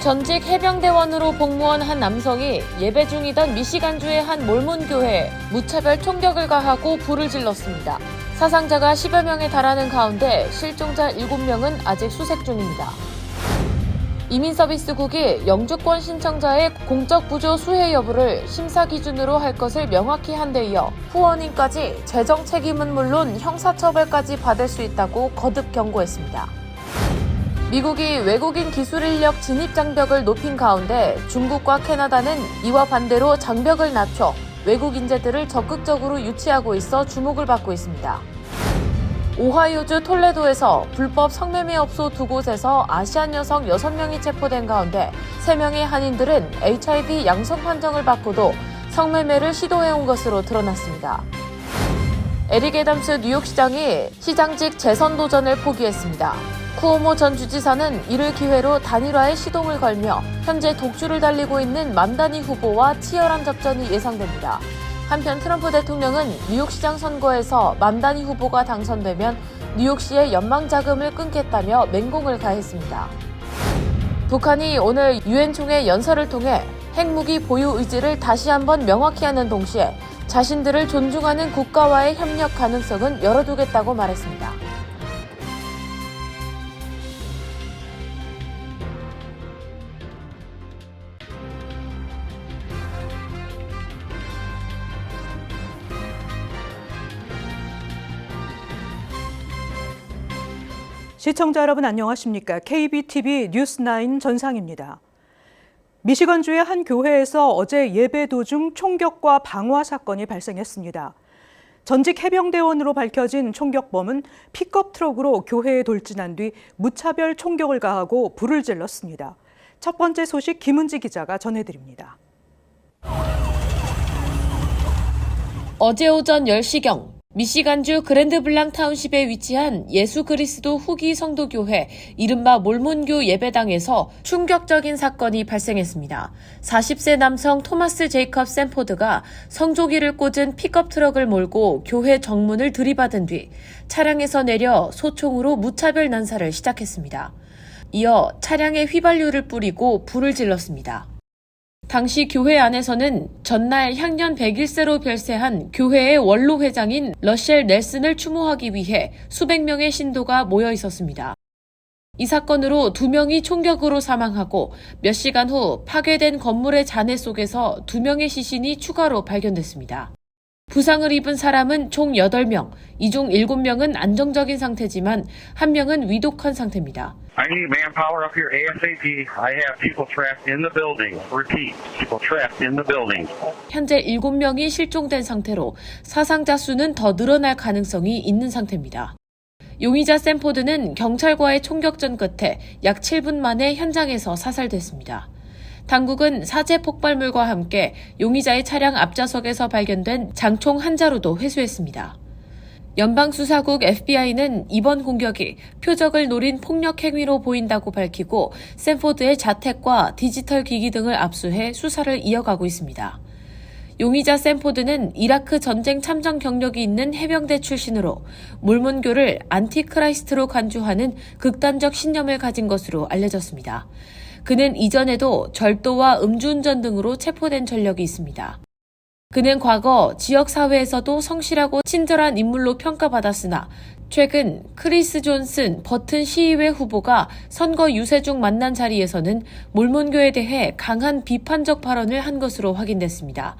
전직 해병대원으로 복무한 한 남성이 예배 중이던 미시간주의 한 몰몬교회에 무차별 총격을 가하고 불을 질렀습니다. 사상자가 10여 명에 달하는 가운데 실종자 7명은 아직 수색 중입니다. 이민서비스국이 영주권 신청자의 공적 부조 수혜 여부를 심사 기준으로 할 것을 명확히 한 데 이어 후원인까지 재정 책임은 물론 형사처벌까지 받을 수 있다고 거듭 경고했습니다. 미국이 외국인 기술 인력 진입 장벽을 높인 가운데 중국과 캐나다는 이와 반대로 장벽을 낮춰 외국 인재들을 적극적으로 유치하고 있어 주목을 받고 있습니다. 오하이오주 톨레도에서 불법 성매매업소 2곳에서 아시안 여성 6명이 체포된 가운데 3명의 한인들은 HIV 양성 판정을 받고도 성매매를 시도해온 것으로 드러났습니다. 에릭 애덤스 뉴욕시장이 시장직 재선 도전을 포기했습니다. 쿠오모 전 주지사는 이를 기회로 단일화에 시동을 걸며 현재 독주를 달리고 있는 만다니 후보와 치열한 접전이 예상됩니다. 한편 트럼프 대통령은 뉴욕시장 선거에서 만다니 후보가 당선되면 뉴욕시의 연방 자금을 끊겠다며 맹공을 가했습니다. 북한이 오늘 유엔 총회 연설을 통해 핵무기 보유 의지를 다시 한번 명확히 하는 동시에 자신들을 존중하는 국가와의 협력 가능성은 열어두겠다고 말했습니다. 시청자 여러분 안녕하십니까? KBTV 뉴스9 전상입니다. 미시건주의 한 교회에서 어제 예배 도중 총격과 방화 사건이 발생했습니다. 전직 해병대원으로 밝혀진 총격범은 픽업 트럭으로 교회에 돌진한 뒤 무차별 총격을 가하고 불을 질렀습니다. 첫 번째 소식 김은지 기자가 전해드립니다. 어제 오전 10시경 미시간주 그랜드블랑 타운십에 위치한 예수 그리스도 후기 성도교회 이른바 몰몬교 예배당에서 충격적인 사건이 발생했습니다. 40세 남성 토마스 제이컵 샌포드가 성조기를 꽂은 픽업 트럭을 몰고 교회 정문을 들이받은 뒤 차량에서 내려 소총으로 무차별 난사를 시작했습니다. 이어 차량에 휘발유를 뿌리고 불을 질렀습니다. 당시 교회 안에서는 전날 향년 101세로 별세한 교회의 원로 회장인 러셀 넬슨을 추모하기 위해 수백 명의 신도가 모여 있었습니다. 이 사건으로 2명이 총격으로 사망하고 몇 시간 후 파괴된 건물의 잔해 속에서 2명의 시신이 추가로 발견됐습니다. 부상을 입은 사람은 총 8명, 이 중 7명은 안정적인 상태지만 1명은 위독한 상태입니다. I need manpower up here ASAP. I have people trapped in the building. Repeat, people trapped in the building. 현재 7명이 실종된 상태로 사상자 수는 더 늘어날 가능성이 있는 상태입니다. 용의자 샌포드는 경찰과의 총격전 끝에 약 7분 만에 현장에서 사살됐습니다. 당국은 사제 폭발물과 함께 용의자의 차량 앞좌석에서 발견된 장총 한 자루도 회수했습니다. 연방수사국 FBI는 이번 공격이 표적을 노린 폭력 행위로 보인다고 밝히고 샌포드의 자택과 디지털 기기 등을 압수해 수사를 이어가고 있습니다. 용의자 샌포드는 이라크 전쟁 참전 경력이 있는 해병대 출신으로 몰몬교를 안티크라이스트로 간주하는 극단적 신념을 가진 것으로 알려졌습니다. 그는 이전에도 절도와 음주운전 등으로 체포된 전력이 있습니다. 그는 과거 지역사회에서도 성실하고 친절한 인물로 평가받았으나 최근 크리스 존슨 버튼 시의회 후보가 선거 유세 중 만난 자리에서는 몰몬교에 대해 강한 비판적 발언을 한 것으로 확인됐습니다.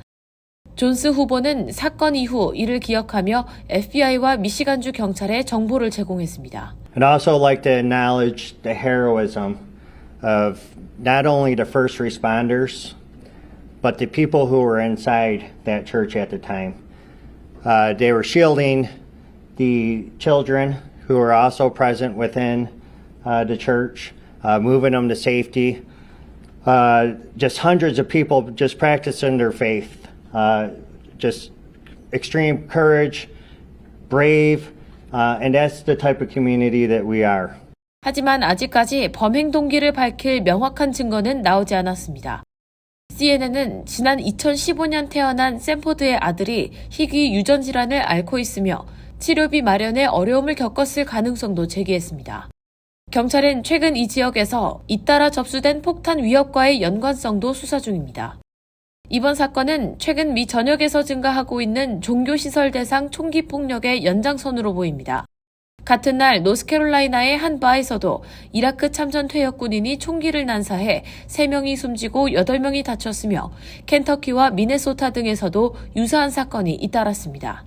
존스 후보는 사건 이후 이를 기억하며 FBI와 미시간주 경찰에 정보를 제공했습니다. I'd also like to acknowledge the heroism of not only the first responders but the people who were inside that church at the time. They were shielding the children who were also present within the church, moving them to safety. Just hundreds of people just practicing their faith. Just extreme courage, brave, and that's the type of community that we are. 하지만 아직까지 범행 동기를 밝힐 명확한 증거는 나오지 않았습니다. CNN은 지난 2015년 태어난 샌포드의 아들이 희귀 유전 질환을 앓고 있으며 치료비 마련에 어려움을 겪었을 가능성도 제기했습니다. 경찰은 최근 이 지역에서 잇따라 접수된 폭탄 위협과의 연관성도 수사 중입니다. 이번 사건은 최근 미 전역에서 증가하고 있는 종교시설 대상 총기 폭력의 연장선으로 보입니다. 같은 날 노스캐롤라이나의 한 바에서도 이라크 참전 퇴역 군인이 총기를 난사해 3명이 숨지고 8명이 다쳤으며 켄터키와 미네소타 등에서도 유사한 사건이 잇따랐습니다.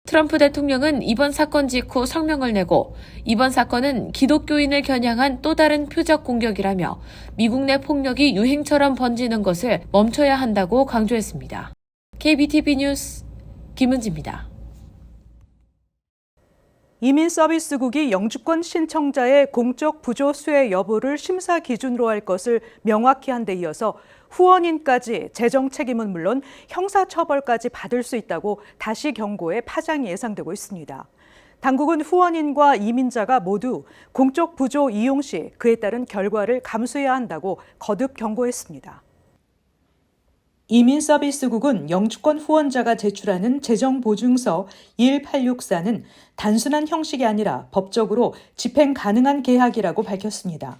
트럼프 대통령은 이번 사건 직후 성명을 내고 이번 사건은 기독교인을 겨냥한 또 다른 표적 공격이라며 미국 내 폭력이 유행처럼 번지는 것을 멈춰야 한다고 강조했습니다. KBTV 뉴스 김은지입니다. 이민서비스국이 영주권 신청자의 공적 부조 수혜 여부를 심사 기준으로 할 것을 명확히 한 데 이어서 후원인까지 재정 책임은 물론 형사처벌까지 받을 수 있다고 다시 경고해 파장이 예상되고 있습니다. 당국은 후원인과 이민자가 모두 공적 부조 이용 시 그에 따른 결과를 감수해야 한다고 거듭 경고했습니다. 이민서비스국은 영주권 후원자가 제출하는 재정보증서 11864는 단순한 형식이 아니라 법적으로 집행 가능한 계약이라고 밝혔습니다.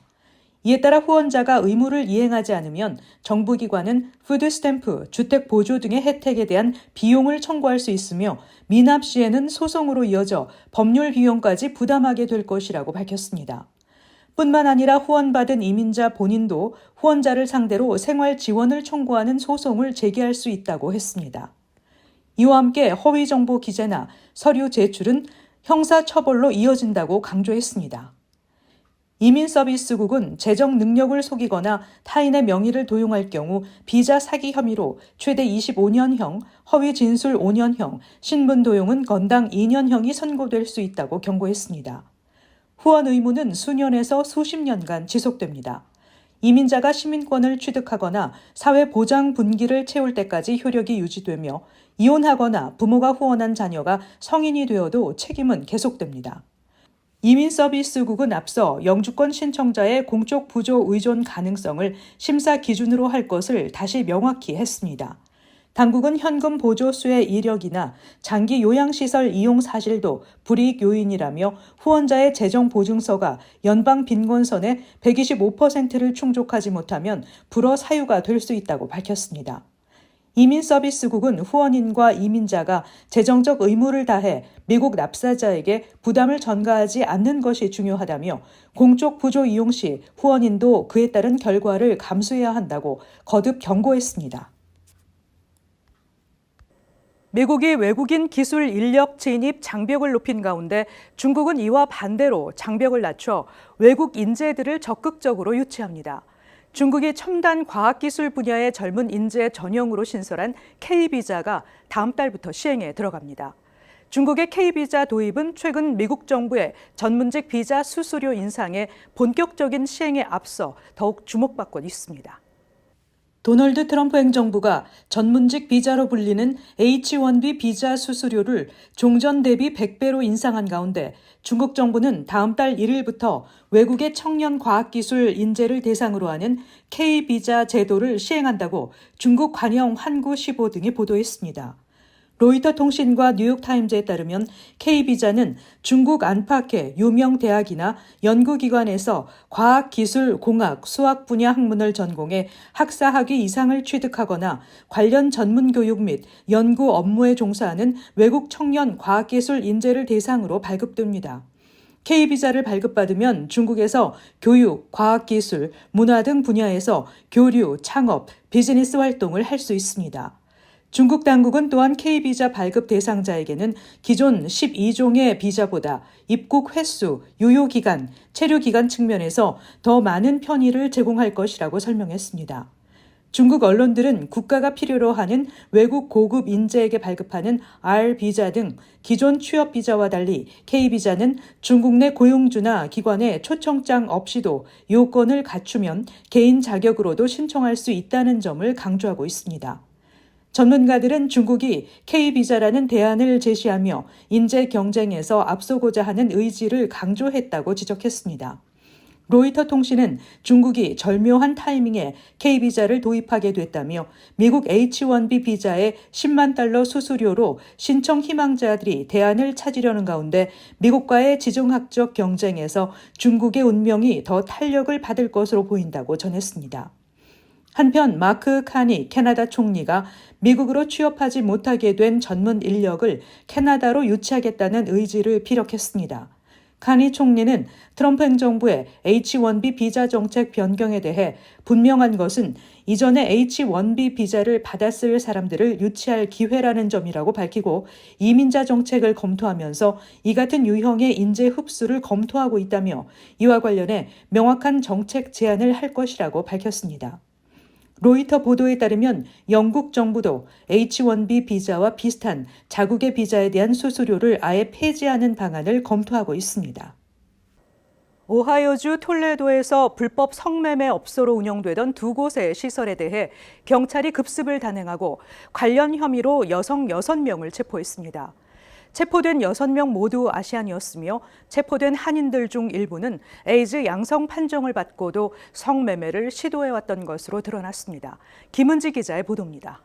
이에 따라 후원자가 의무를 이행하지 않으면 정부기관은 푸드스탬프, 주택보조 등의 혜택에 대한 비용을 청구할 수 있으며 미납 시에는 소송으로 이어져 법률 비용까지 부담하게 될 것이라고 밝혔습니다. 뿐만 아니라 후원받은 이민자 본인도 후원자를 상대로 생활 지원을 청구하는 소송을 제기할 수 있다고 했습니다. 이와 함께 허위 정보 기재나 서류 제출은 형사처벌로 이어진다고 강조했습니다. 이민서비스국은 재정 능력을 속이거나 타인의 명의를 도용할 경우 비자 사기 혐의로 최대 25년형, 허위 진술 5년형, 신분 도용은 건당 2년형이 선고될 수 있다고 경고했습니다. 후원 의무는 수년에서 수십 년간 지속됩니다. 이민자가 시민권을 취득하거나 사회보장 분기를 채울 때까지 효력이 유지되며 이혼하거나 부모가 후원한 자녀가 성인이 되어도 책임은 계속됩니다. 이민서비스국은 앞서 영주권 신청자의 공적 부조 의존 가능성을 심사 기준으로 할 것을 다시 명확히 했습니다. 당국은 현금 보조 수혜 이력이나 장기 요양시설 이용 사실도 불이익 요인이라며 후원자의 재정 보증서가 연방 빈곤선의 125%를 충족하지 못하면 불허 사유가 될 수 있다고 밝혔습니다. 이민서비스국은 후원인과 이민자가 재정적 의무를 다해 미국 납사자에게 부담을 전가하지 않는 것이 중요하다며 공적 부조 이용 시 후원인도 그에 따른 결과를 감수해야 한다고 거듭 경고했습니다. 미국이 외국인 기술 인력 진입 장벽을 높인 가운데 중국은 이와 반대로 장벽을 낮춰 외국 인재들을 적극적으로 유치합니다. 중국이 첨단 과학기술 분야의 젊은 인재 전형으로 신설한 K비자가 다음 달부터 시행에 들어갑니다. 중국의 K비자 도입은 최근 미국 정부의 전문직 비자 수수료 인상에 본격적인 시행에 앞서 더욱 주목받고 있습니다. 도널드 트럼프 행정부가 전문직 비자로 불리는 H-1B 비자 수수료를 종전 대비 100배로 인상한 가운데 중국 정부는 다음 달 1일부터 외국의 청년 과학기술 인재를 대상으로 하는 K비자 제도를 시행한다고 중국 관영 한구시보 등이 보도했습니다. 로이터 통신과 뉴욕타임즈에 따르면 K비자는 중국 안팎의 유명 대학이나 연구기관에서 과학, 기술, 공학, 수학 분야 학문을 전공해 학사학위 이상을 취득하거나 관련 전문 교육 및 연구 업무에 종사하는 외국 청년 과학기술 인재를 대상으로 발급됩니다. K비자를 발급받으면 중국에서 교육, 과학기술, 문화 등 분야에서 교류, 창업, 비즈니스 활동을 할 수 있습니다. 중국 당국은 또한 K비자 발급 대상자에게는 기존 12종의 비자보다 입국 횟수, 유효기간, 체류기간 측면에서 더 많은 편의를 제공할 것이라고 설명했습니다. 중국 언론들은 국가가 필요로 하는 외국 고급 인재에게 발급하는 R비자 등 기존 취업비자와 달리 K비자는 중국 내 고용주나 기관의 초청장 없이도 요건을 갖추면 개인 자격으로도 신청할 수 있다는 점을 강조하고 있습니다. 전문가들은 중국이 K비자라는 대안을 제시하며 인재 경쟁에서 앞서고자 하는 의지를 강조했다고 지적했습니다. 로이터 통신은 중국이 절묘한 타이밍에 K비자를 도입하게 됐다며 미국 H-1B 비자의 10만 달러 수수료로 신청 희망자들이 대안을 찾으려는 가운데 미국과의 지정학적 경쟁에서 중국의 운명이 더 탄력을 받을 것으로 보인다고 전했습니다. 한편 마크 카니 캐나다 총리가 미국으로 취업하지 못하게 된 전문 인력을 캐나다로 유치하겠다는 의지를 피력했습니다. 카니 총리는 트럼프 행정부의 H-1B 비자 정책 변경에 대해 분명한 것은 이전에 H-1B 비자를 받았을 사람들을 유치할 기회라는 점이라고 밝히고 이민자 정책을 검토하면서 이 같은 유형의 인재 흡수를 검토하고 있다며 이와 관련해 명확한 정책 제안을 할 것이라고 밝혔습니다. 로이터 보도에 따르면 영국 정부도 H-1B 비자와 비슷한 자국의 비자에 대한 수수료를 아예 폐지하는 방안을 검토하고 있습니다. 오하이오주 톨레도에서 불법 성매매 업소로 운영되던 두 곳의 시설에 대해 경찰이 급습을 단행하고 관련 혐의로 여성 6명을 체포했습니다. 체포된 6명 모두 아시안이었으며 체포된 한인들 중 일부는 에이즈 양성 판정을 받고도 성매매를 시도해왔던 것으로 드러났습니다. 김은지 기자의 보도입니다.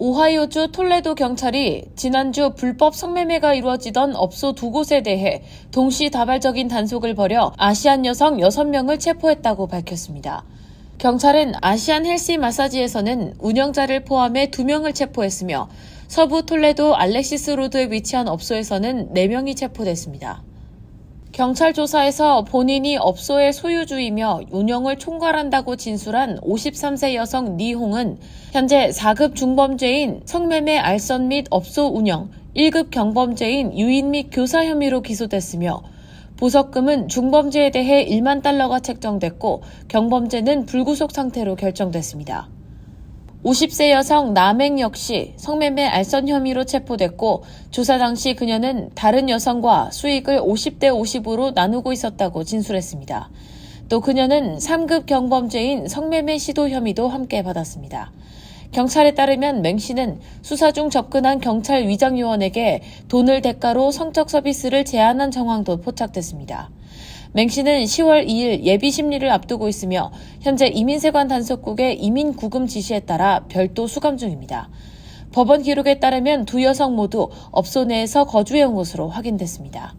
오하이오주 톨레도 경찰이 지난주 불법 성매매가 이루어지던 업소 두 곳에 대해 동시다발적인 단속을 벌여 아시안 여성 6명을 체포했다고 밝혔습니다. 경찰은 아시안 헬시 마사지에서는 운영자를 포함해 2명을 체포했으며 서부 톨레도 알렉시스 로드에 위치한 업소에서는 4명이 체포됐습니다. 경찰 조사에서 본인이 업소의 소유주이며 운영을 총괄한다고 진술한 53세 여성 니홍은 현재 4급 중범죄인 성매매 알선 및 업소 운영, 1급 경범죄인 유인 및 교사 혐의로 기소됐으며 보석금은 중범죄에 대해 1만 달러가 책정됐고 경범죄는 불구속 상태로 결정됐습니다. 50세 여성 남행 역시 성매매 알선 혐의로 체포됐고 조사 당시 그녀는 다른 여성과 수익을 50대 50으로 나누고 있었다고 진술했습니다. 또 그녀는 3급 경범죄인 성매매 시도 혐의도 함께 받았습니다. 경찰에 따르면 맹 씨는 수사 중 접근한 경찰 위장 요원에게 돈을 대가로 성적 서비스를 제안한 정황도 포착됐습니다. 맹 씨는 10월 2일 예비 심리를 앞두고 있으며 현재 이민세관 단속국의 이민 구금 지시에 따라 별도 수감 중입니다. 법원 기록에 따르면 두 여성 모두 업소 내에서 거주해온 것으로 확인됐습니다.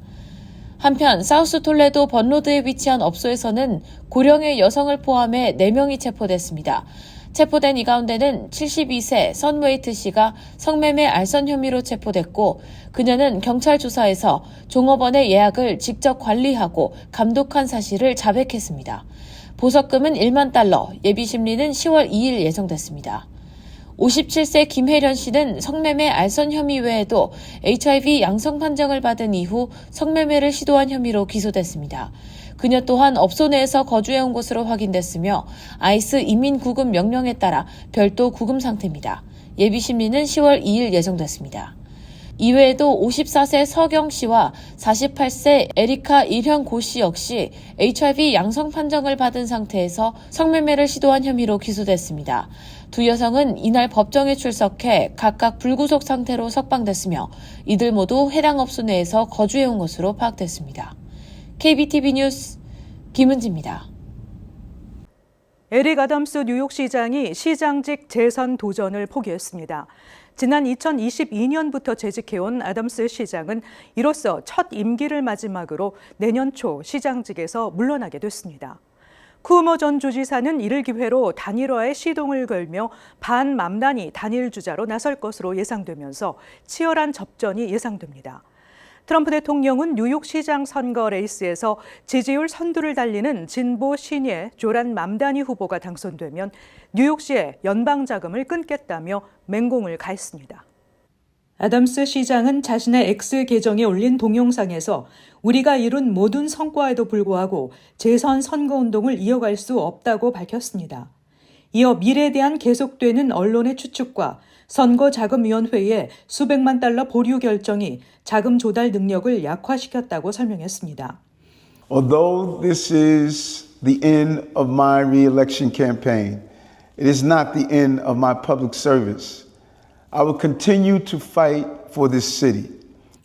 한편 사우스 톨레도 번로드에 위치한 업소에서는 고령의 여성을 포함해 4명이 체포됐습니다. 체포된 이 가운데는 72세 선웨이트 씨가 성매매 알선 혐의로 체포됐고 그녀는 경찰 조사에서 종업원의 예약을 직접 관리하고 감독한 사실을 자백했습니다. 보석금은 1만 달러, 예비심리는 10월 2일 예정됐습니다. 57세 김혜련 씨는 성매매 알선 혐의 외에도 HIV 양성 판정을 받은 이후 성매매를 시도한 혐의로 기소됐습니다. 그녀 또한 업소 내에서 거주해온 것으로 확인됐으며 아이스 이민 구금 명령에 따라 별도 구금 상태입니다. 예비심리는 10월 2일 예정됐습니다. 이외에도 54세 서경 씨와 48세 에리카 일현 고 씨 역시 HIV 양성 판정을 받은 상태에서 성매매를 시도한 혐의로 기소됐습니다. 두 여성은 이날 법정에 출석해 각각 불구속 상태로 석방됐으며 이들 모두 해당 업소 내에서 거주해온 것으로 파악됐습니다. KBTV 뉴스 김은지입니다. 에릭 아담스 뉴욕시장이 시장직 재선 도전을 포기했습니다. 지난 2022년부터 재직해온 아담스 시장은 이로써 첫 임기를 마지막으로 내년 초 시장직에서 물러나게 됐습니다. 쿠오모 전 주지사는 이를 기회로 단일화에 시동을 걸며 반맘단이 단일 주자로 나설 것으로 예상되면서 치열한 접전이 예상됩니다. 트럼프 대통령은 뉴욕시장 선거 레이스에서 지지율 선두를 달리는 진보 신예 조란 맘다니 후보가 당선되면 뉴욕시의 연방 자금을 끊겠다며 맹공을 가했습니다. 아담스 시장은 자신의 X 계정에 올린 동영상에서 우리가 이룬 모든 성과에도 불구하고 재선 선거운동을 이어갈 수 없다고 밝혔습니다. 이어 미래에 대한 계속되는 언론의 추측과 선거자금위원회의 수백만 달러 보류 결정이 자금 조달 능력을 약화시켰다고 설명했습니다. Although this is the end of my re-election campaign, it is not the end of my public service. I will continue to fight for this city.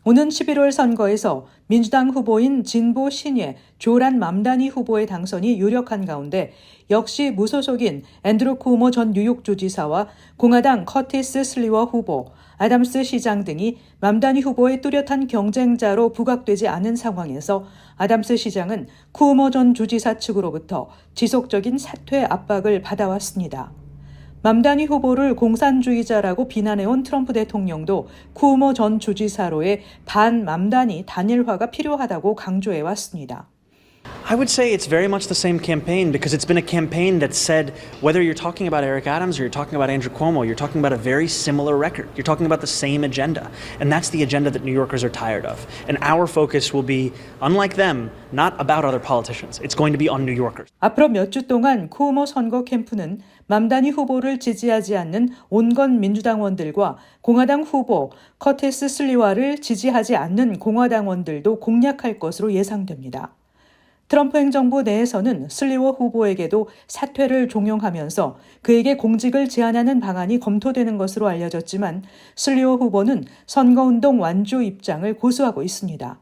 오는 11월 선거에서 민주당 후보인 진보 신예 조란 맘다니 후보의 당선이 유력한 가운데 역시 무소속인 앤드루 쿠오모 전 뉴욕주지사와 공화당 커티스 슬리워 후보, 아담스 시장 등이 맘다니 후보의 뚜렷한 경쟁자로 부각되지 않은 상황에서 아담스 시장은 쿠오모 전 주지사 측으로부터 지속적인 사퇴 압박을 받아왔습니다. 맘다니 후보를 공산주의자라고 비난해온 트럼프 대통령도 쿠오모 전 주지사로의 반맘다니 단일화가 필요하다고 강조해왔습니다. I would say it's very much the same campaign because it's been a campaign that said whether you're talking about Eric Adams or you're talking about Andrew Cuomo, you're talking about a very similar record. You're talking about the same agenda. And that's the agenda that New Yorkers are tired of. And our focus will be, unlike them, not about other politicians. It's going to be on New Yorkers. 앞으로 몇 주 동안 쿠오모 선거 캠프는 맘다니 후보를 지지하지 않는 온건 민주당원들과 공화당 후보 커티스 슬리와를 지지하지 않는 공화당원들도 공략할 것으로 예상됩니다. 트럼프 행정부 내에서는 슬리워 후보에게도 사퇴를 종용하면서 그에게 공직을 제한하는 방안이 검토되는 것으로 알려졌지만 슬리워 후보는 선거운동 완주 입장을 고수하고 있습니다.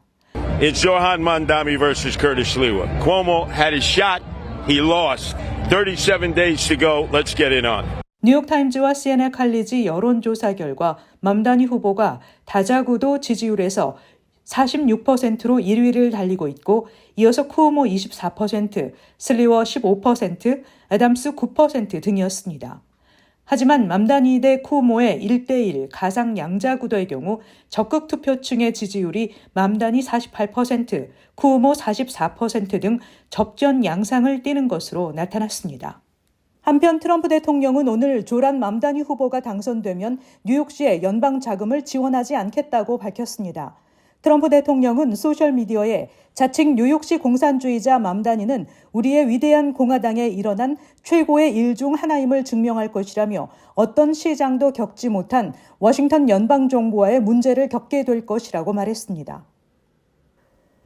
It's Zohan Mandami versus Curtis Sliwa. Cuomo had his shot. He lost. 37 days to go. Let's get it on. 뉴욕타임즈와 CNN 칼리지 여론조사 결과 맘다니 후보가 다자구도 지지율에서 46%로 1위를 달리고 있고 이어서 쿠오모 24%, 슬리워 15%, 애담스 9% 등이었습니다. 하지만 맘다니 대 쿠오모의 1대1 가상 양자구도의 경우 적극 투표층의 지지율이 맘다니 48%, 쿠오모 44% 등 접전 양상을 띠는 것으로 나타났습니다. 한편 트럼프 대통령은 오늘 조란 맘다니 후보가 당선되면 뉴욕시에 연방 자금을 지원하지 않겠다고 밝혔습니다. 트럼프 대통령은 소셜미디어에 자칭 뉴욕시 공산주의자 맘다니는 우리의 위대한 공화당에 일어난 최고의 일 중 하나임을 증명할 것이라며 어떤 시장도 겪지 못한 워싱턴 연방정부와의 문제를 겪게 될 것이라고 말했습니다.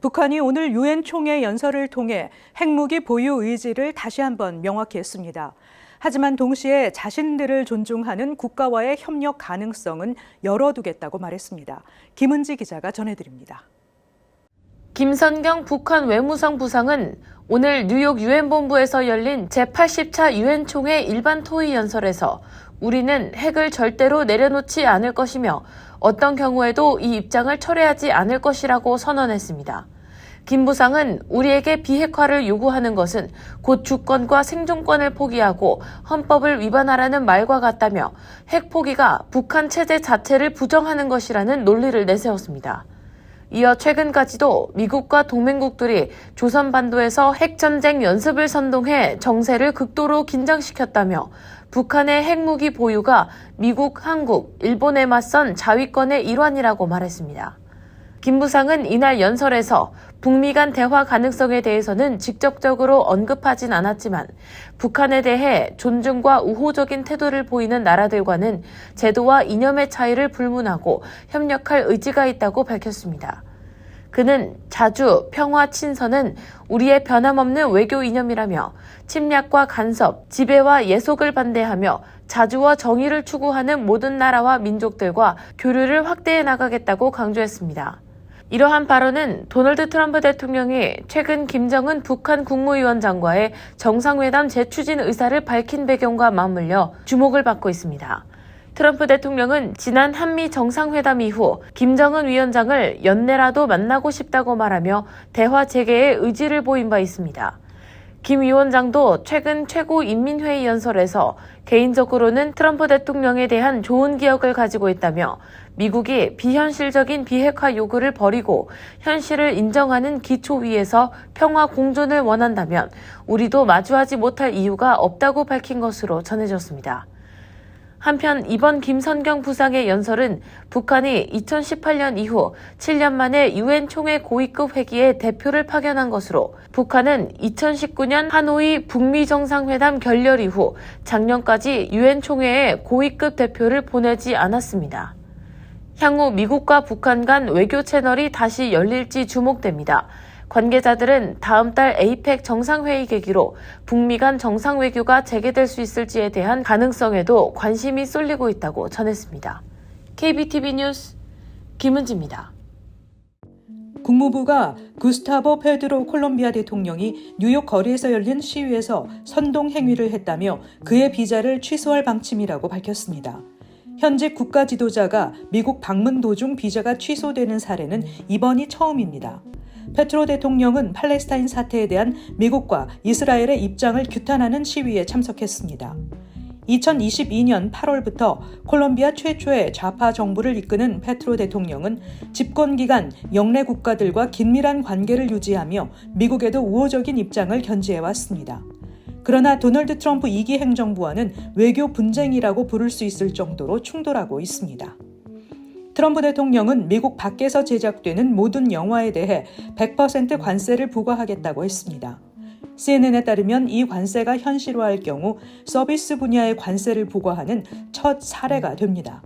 북한이 오늘 유엔 총회 연설을 통해 핵무기 보유 의지를 다시 한번 명확히 했습니다. 하지만 동시에 자신들을 존중하는 국가와의 협력 가능성은 열어두겠다고 말했습니다. 김은지 기자가 전해드립니다. 김선경 북한 외무성 부상은 오늘 뉴욕 유엔본부에서 열린 제80차 유엔 총회 일반 토의 연설에서 우리는 핵을 절대로 내려놓지 않을 것이며 어떤 경우에도 이 입장을 철회하지 않을 것이라고 선언했습니다. 김 부상은 우리에게 비핵화를 요구하는 것은 곧 주권과 생존권을 포기하고 헌법을 위반하라는 말과 같다며 핵 포기가 북한 체제 자체를 부정하는 것이라는 논리를 내세웠습니다. 이어 최근까지도 미국과 동맹국들이 조선반도에서 핵전쟁 연습을 선동해 정세를 극도로 긴장시켰다며 북한의 핵무기 보유가 미국, 한국, 일본에 맞선 자위권의 일환이라고 말했습니다. 김 부상은 이날 연설에서 북미 간 대화 가능성에 대해서는 직접적으로 언급하진 않았지만 북한에 대해 존중과 우호적인 태도를 보이는 나라들과는 제도와 이념의 차이를 불문하고 협력할 의지가 있다고 밝혔습니다. 그는 자주, 평화, 친선은 우리의 변함없는 외교 이념이라며 침략과 간섭, 지배와 예속을 반대하며 자주와 정의를 추구하는 모든 나라와 민족들과 교류를 확대해 나가겠다고 강조했습니다. 이러한 발언은 도널드 트럼프 대통령이 최근 김정은 북한 국무위원장과의 정상회담 재추진 의사를 밝힌 배경과 맞물려 주목을 받고 있습니다. 트럼프 대통령은 지난 한미 정상회담 이후 김정은 위원장을 연내라도 만나고 싶다고 말하며 대화 재개의 의지를 보인 바 있습니다. 김 위원장도 최근 최고인민회의 연설에서 개인적으로는 트럼프 대통령에 대한 좋은 기억을 가지고 있다며 미국이 비현실적인 비핵화 요구를 버리고 현실을 인정하는 기초 위에서 평화 공존을 원한다면 우리도 마주하지 못할 이유가 없다고 밝힌 것으로 전해졌습니다. 한편 이번 김선경 부상의 연설은 북한이 2018년 이후 7년 만에 유엔 총회 고위급 회의에 대표를 파견한 것으로 북한은 2019년 하노이 북미 정상회담 결렬 이후 작년까지 유엔 총회에 고위급 대표를 보내지 않았습니다. 향후 미국과 북한 간 외교 채널이 다시 열릴지 주목됩니다. 관계자들은 다음 달 에이펙 정상회의 계기로 북미 간 정상외교가 재개될 수 있을지에 대한 가능성에도 관심이 쏠리고 있다고 전했습니다. KBTV 뉴스 김은지입니다. 국무부가 구스타보 페드로 콜롬비아 대통령이 뉴욕 거리에서 열린 시위에서 선동 행위를 했다며 그의 비자를 취소할 방침이라고 밝혔습니다. 현직 국가 지도자가 미국 방문 도중 비자가 취소되는 사례는 이번이 처음입니다. 페트로 대통령은 팔레스타인 사태에 대한 미국과 이스라엘의 입장을 규탄하는 시위에 참석했습니다. 2022년 8월부터 콜롬비아 최초의 좌파 정부를 이끄는 페트로 대통령은 집권 기간 영내 국가들과 긴밀한 관계를 유지하며 미국에도 우호적인 입장을 견지해왔습니다. 그러나 도널드 트럼프 2기 행정부와는 외교 분쟁이라고 부를 수 있을 정도로 충돌하고 있습니다. 트럼프 대통령은 미국 밖에서 제작되는 모든 영화에 대해 100% 관세를 부과하겠다고 했습니다. CNN에 따르면 이 관세가 현실화할 경우 서비스 분야의 관세를 부과하는 첫 사례가 됩니다.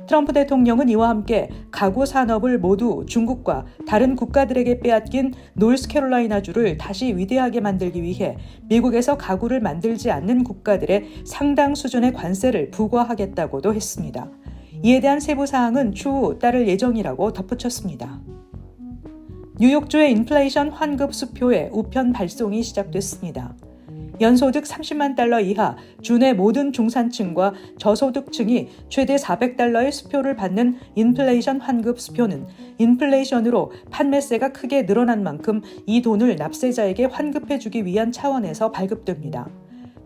트럼프 대통령은 이와 함께 가구 산업을 모두 중국과 다른 국가들에게 빼앗긴 노스캐롤라이나주를 다시 위대하게 만들기 위해 미국에서 가구를 만들지 않는 국가들의 상당 수준의 관세를 부과하겠다고도 했습니다. 이에 대한 세부 사항은 추후 따를 예정이라고 덧붙였습니다. 뉴욕주의 인플레이션 환급 수표의 우편 발송이 시작됐습니다. 연소득 30만 달러 이하 주내 모든 중산층과 저소득층이 최대 400달러의 수표를 받는 인플레이션 환급 수표는 인플레이션으로 판매세가 크게 늘어난 만큼 이 돈을 납세자에게 환급해주기 위한 차원에서 발급됩니다.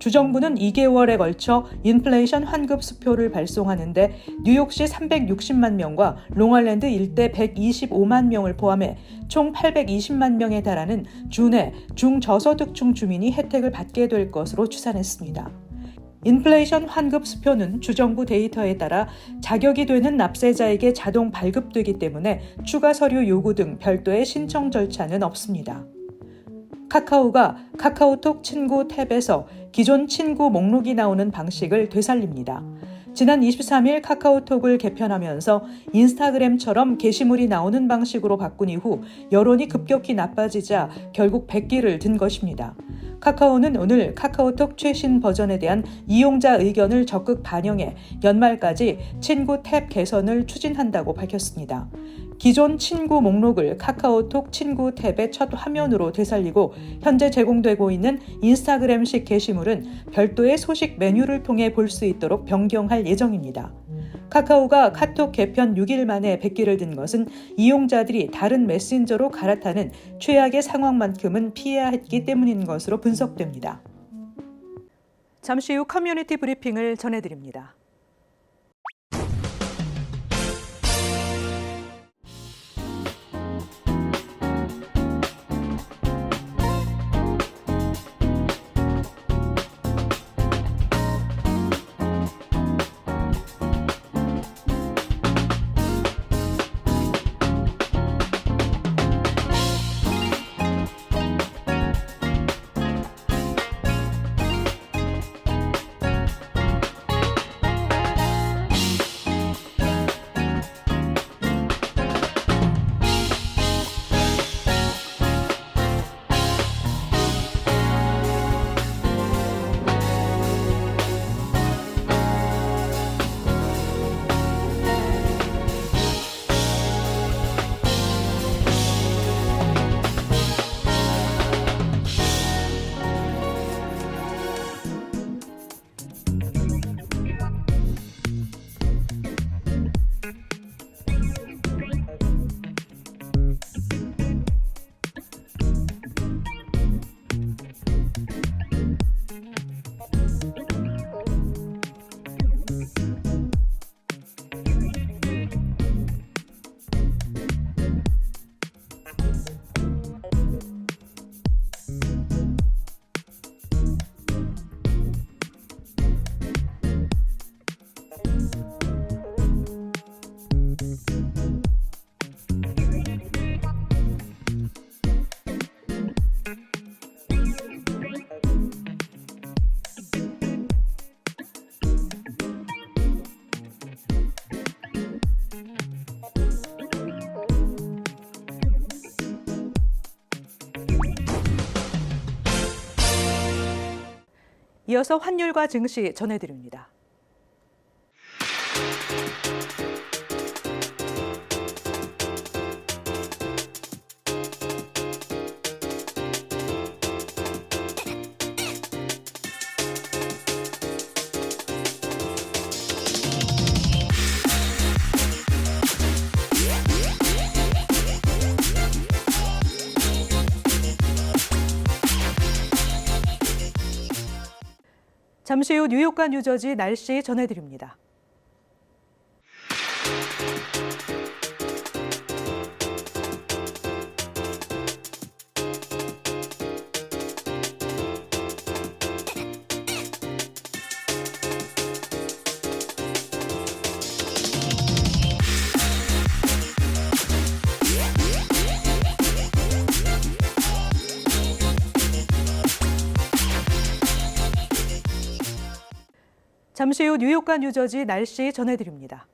주정부는 2개월에 걸쳐 인플레이션 환급 수표를 발송하는데 뉴욕시 360만 명과 롱아일랜드 일대 125만 명을 포함해 총 820만 명에 달하는 주내 중저소득층 주민이 혜택을 받게 될 것으로 추산했습니다. 인플레이션 환급 수표는 주정부 데이터에 따라 자격이 되는 납세자에게 자동 발급되기 때문에 추가 서류 요구 등 별도의 신청 절차는 없습니다. 카카오가 카카오톡 친구 탭에서 기존 친구 목록이 나오는 방식을 되살립니다. 지난 23일 카카오톡을 개편하면서 인스타그램처럼 게시물이 나오는 방식으로 바꾼 이후 여론이 급격히 나빠지자 결국 백기를 든 것입니다. 카카오는 오늘 카카오톡 최신 버전에 대한 이용자 의견을 적극 반영해 연말까지 친구 탭 개선을 추진한다고 밝혔습니다. 기존 친구 목록을 카카오톡 친구 탭의 첫 화면으로 되살리고 현재 제공되고 있는 인스타그램식 게시물은 별도의 소식 메뉴를 통해 볼 수 있도록 변경할 예정입니다. 카카오가 카톡 개편 6일 만에 백기를 든 것은 이용자들이 다른 메신저로 갈아타는 최악의 상황만큼은 피해야 했기 때문인 것으로 분석됩니다. 잠시 후 커뮤니티 브리핑을 전해드립니다. 이어서 환율과 증시 전해드립니다. 잠시 후 뉴욕과 뉴저지 날씨 전해드립니다. 잠시 후 뉴욕과 뉴저지 날씨 전해드립니다.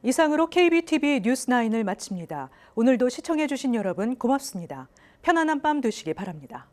이상으로 KBTV 뉴스9을 마칩니다. 오늘도 시청해주신 여러분 고맙습니다. 편안한 밤 되시기 바랍니다.